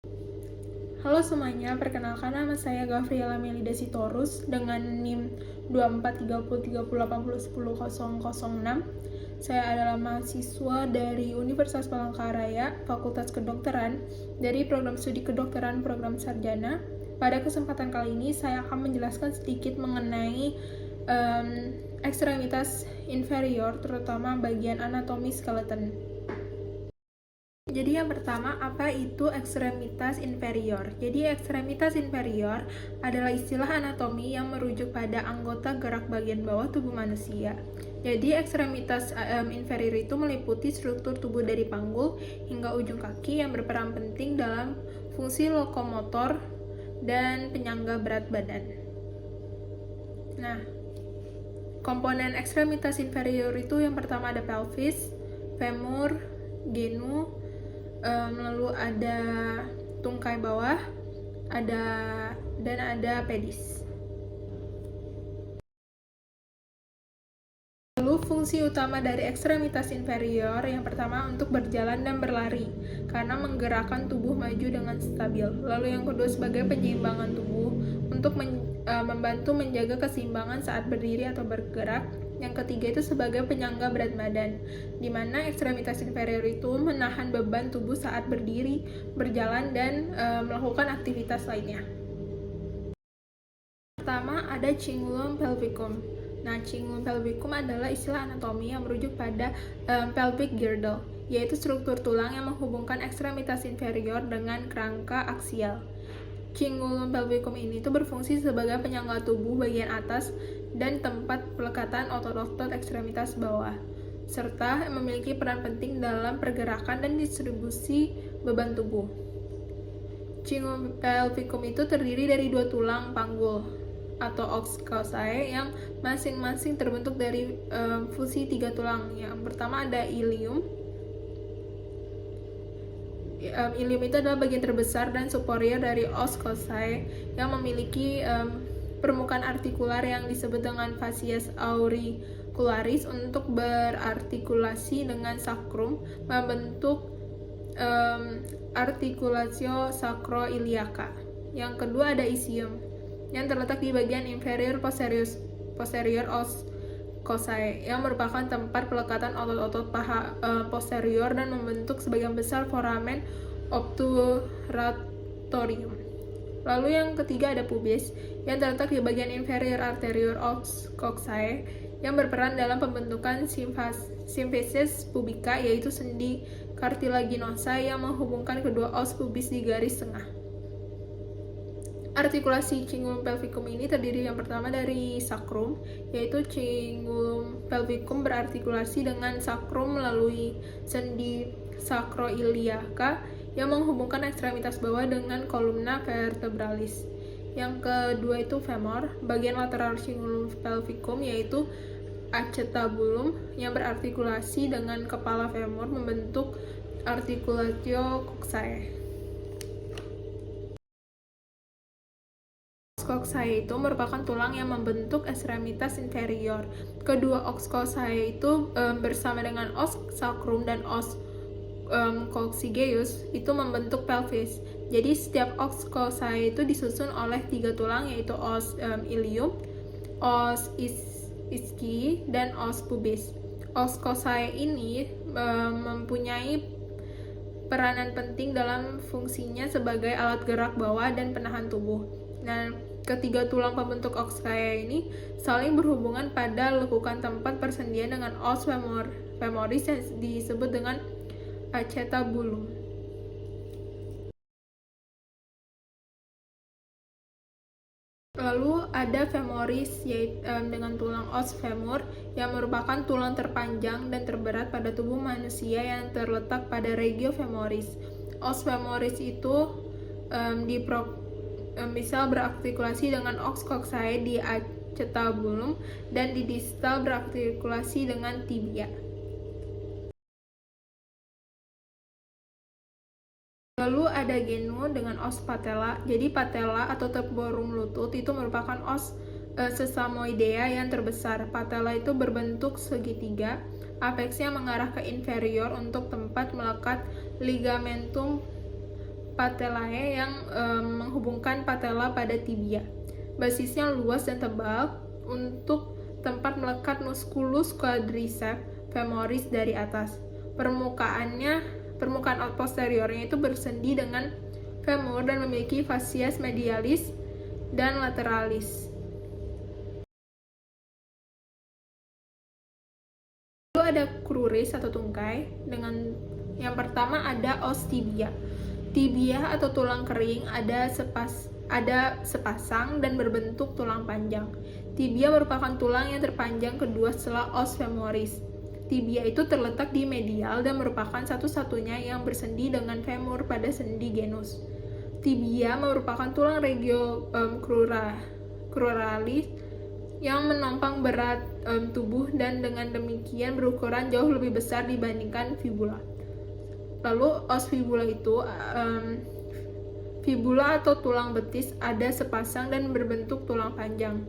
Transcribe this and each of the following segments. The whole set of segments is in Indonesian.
Halo semuanya, perkenalkan nama saya Gavriela Melida Sitorus dengan NIM 243030801006. Saya adalah mahasiswa dari Universitas Palangkaraya, Fakultas Kedokteran, dari program studi kedokteran program sarjana. Pada kesempatan kali ini, saya akan menjelaskan sedikit mengenai ekstremitas inferior, terutama bagian anatomi skeleton. Jadi yang pertama, apa itu ekstremitas inferior? Jadi ekstremitas inferior adalah istilah anatomi yang merujuk pada anggota gerak bagian bawah tubuh manusia. Jadi ekstremitas inferior itu meliputi struktur tubuh dari panggul hingga ujung kaki yang berperan penting dalam fungsi lokomotor dan penyangga berat badan. Nah, komponen ekstremitas inferior itu yang pertama ada pelvis, femur, genu, lalu ada tungkai bawah, dan ada pedis. Lalu fungsi utama dari ekstremitas inferior yang pertama untuk berjalan dan berlari karena menggerakkan tubuh maju dengan stabil. Lalu yang kedua sebagai penyeimbangan tubuh untuk membantu menjaga keseimbangan saat berdiri atau bergerak. Yang ketiga itu sebagai penyangga berat badan, di mana ekstremitas inferior itu menahan beban tubuh saat berdiri, berjalan, dan melakukan aktivitas lainnya. Pertama ada cingulum pelvicum. Nah, cingulum pelvicum adalah istilah anatomi yang merujuk pada pelvic girdle, yaitu struktur tulang yang menghubungkan ekstremitas inferior dengan kerangka aksial. Cingulum pelvicum ini berfungsi sebagai penyangga tubuh bagian atas dan tempat pelekatan otot-otot ekstremitas bawah, serta memiliki peran penting dalam pergerakan dan distribusi beban tubuh. Cingulum pelvicum itu terdiri dari dua tulang panggul atau oxcosae yang masing-masing terbentuk dari fusi tiga tulang. Yang pertama ada ilium. Ilium itu adalah bagian terbesar dan superior dari oxcosae yang memiliki permukaan artikular yang disebut dengan fascies auricularis untuk berartikulasi dengan sacrum, membentuk articulatio sacroiliaca. Yang kedua ada ischium yang terletak di bagian inferior posterior oxcosae yang merupakan tempat pelekatan otot-otot paha posterior dan membentuk sebagian besar foramen obturatorium. Lalu yang ketiga ada pubis yang terletak di bagian inferior arterior oxcosae yang berperan dalam pembentukan symphysis pubica, yaitu sendi cartilaginosa yang menghubungkan kedua os pubis di garis tengah. Artikulasi cingulum pelvicum ini terdiri yang pertama dari sacrum, yaitu cingulum pelvicum berartikulasi dengan sacrum melalui sendi sacroiliaca yang menghubungkan ekstremitas bawah dengan columna vertebralis. Yang kedua itu femur, bagian lateral cingulum pelvicum yaitu acetabulum yang berartikulasi dengan kepala femur membentuk articulatio coxae. Oxcosae itu merupakan tulang yang membentuk ekstremitas inferior. Kedua oxcosae itu bersama dengan os sacrum dan os coccygeus itu membentuk pelvis. Jadi setiap oxcosae itu disusun oleh tiga tulang yaitu os ilium, os ischii, dan os pubis. Oxcosae ini mempunyai peranan penting dalam fungsinya sebagai alat gerak bawah dan penahan tubuh. Nah, ketiga tulang pembentuk oxcosae ini saling berhubungan pada lekukan tempat persendian dengan os femoris yang disebut dengan acetabulum. Lalu ada femoris yaitu dengan tulang os femur yang merupakan tulang terpanjang dan terberat pada tubuh manusia yang terletak pada regio femoris. Os femoris itu bisa berartikulasi dengan oxcosae di acetabulum dan di distal berartikulasi dengan tibia. Lalu ada genu dengan os patella. Jadi patella atau tempurung lutut itu merupakan os sesamoidea yang terbesar. Patella itu berbentuk segitiga, apexnya mengarah ke inferior untuk tempat melekat ligamentum patellae yang menghubungkan patella pada tibia. Basisnya luas dan tebal untuk tempat melekat musculus quadriceps femoris dari atas. Permukaan posteriornya itu bersendi dengan femur dan memiliki fascias medialis dan lateralis. Lalu ada cruris atau tungkai. Dengan yang pertama ada os tibia. Tibia atau tulang kering ada sepasang dan berbentuk tulang panjang. Tibia merupakan tulang yang terpanjang kedua setelah os femoris. Tibia itu terletak di medial dan merupakan satu-satunya yang bersendi dengan femur pada sendi genus. Tibia merupakan tulang crural-crural yang menopang berat tubuh dan dengan demikian berukuran jauh lebih besar dibandingkan fibula. Lalu os fibula itu fibula atau tulang betis ada sepasang dan berbentuk tulang panjang.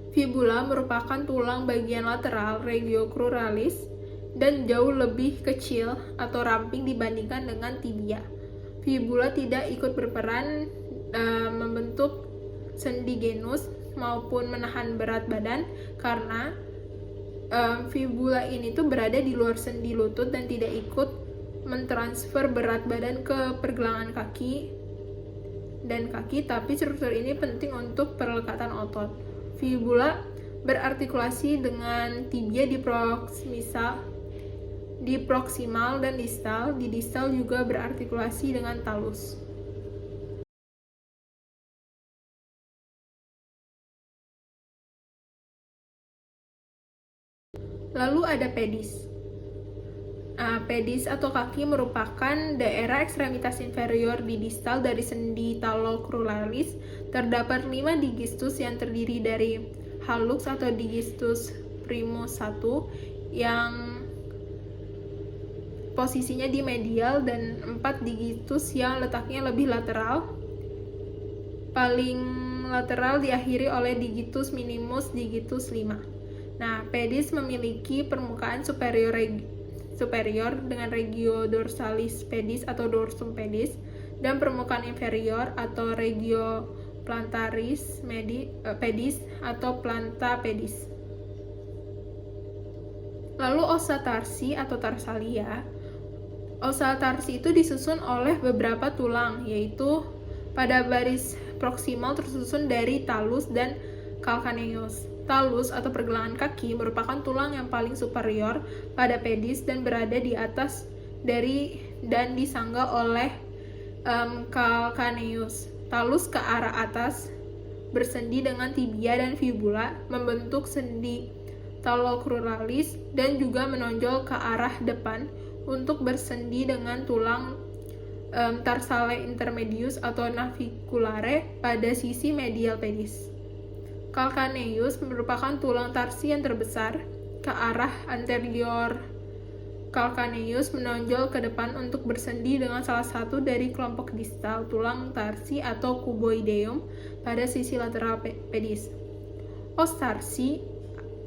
Fibula merupakan tulang bagian lateral regiocruralis dan jauh lebih kecil atau ramping dibandingkan dengan tibia. Fibula tidak ikut berperan membentuk sendi genus maupun menahan berat badan karena fibula ini tuh berada di luar sendi lutut dan tidak ikut mentransfer berat badan ke pergelangan kaki, tapi struktur ini penting untuk perlekatan otot. Fibula berartikulasi dengan tibia di proksimal dan distal. Di distal juga berartikulasi dengan talus. Lalu ada pedis. Pedis atau kaki merupakan daerah ekstremitas inferior di distal dari sendi talocruralis. Terdapat 5 digistus yang terdiri dari hallux atau digistus primus 1 yang posisinya di medial dan 4 digistus yang letaknya lebih lateral. Paling lateral diakhiri oleh digitus minimus digitus 5. Nah, pedis memiliki permukaan superior dengan regio dorsalis pedis atau dorsum pedis dan permukaan inferior atau regio plantaris pedis atau planta pedis. Lalu ossa tarsi atau tarsalia. Ossa tarsi itu disusun oleh beberapa tulang, yaitu pada baris proksimal tersusun dari talus dan calcaneus. Talus atau pergelangan kaki merupakan tulang yang paling superior pada pedis dan berada di atas dan disangga oleh calcaneus. Talus ke arah atas bersendi dengan tibia dan fibula membentuk sendi talocruralis dan juga menonjol ke arah depan untuk bersendi dengan tulang tarsale intermedius atau naviculare pada sisi medial pedis. Calcaneus merupakan tulang tarsi yang terbesar ke arah anterior. Calcaneus menonjol ke depan untuk bersendi dengan salah satu dari kelompok distal tulang tarsi atau cuboideum pada sisi lateral pedis. Os tarsi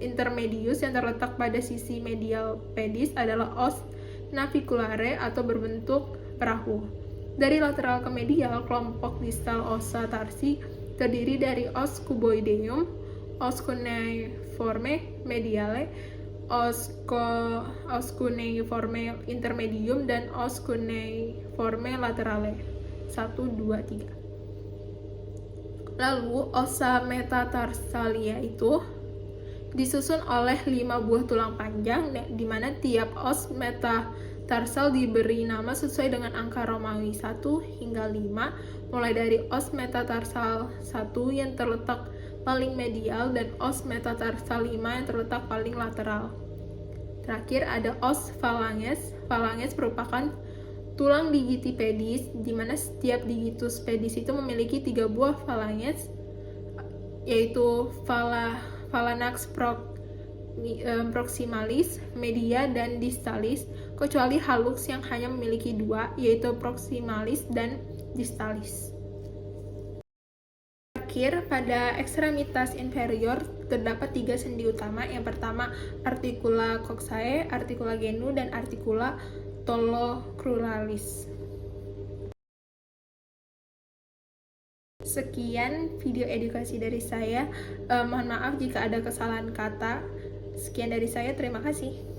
intermedius yang terletak pada sisi medial pedis adalah os naviculare atau berbentuk perahu. Dari lateral ke medial, kelompok distal ossa tarsi terdiri dari os cuboideum, os cuneiforme mediale, os cuneiforme intermedium, dan os cuneiforme laterale. 1, 2, 3. Lalu ossa metatarsalia itu disusun oleh 5 buah tulang panjang, di mana tiap os metatarsal diberi nama sesuai dengan angka Romawi 1 hingga 5, mulai dari os metatarsal 1 yang terletak paling medial dan os metatarsal 5 yang terletak paling lateral. Terakhir ada os phalanges. Phalanges merupakan tulang digiti pedis, di mana setiap digitus pedis itu memiliki 3 buah phalanges, yaitu phalanx proximalis, media, dan distalis, kecuali hallux yang hanya memiliki 2, yaitu proximalis dan distalis. Terakhir, pada ekstremitas inferior terdapat 3 sendi utama. Yang pertama, articula coxae, articula genu, dan articula talocruralis. Sekian video edukasi dari saya. Mohon maaf jika ada kesalahan kata. Sekian dari saya, terima kasih.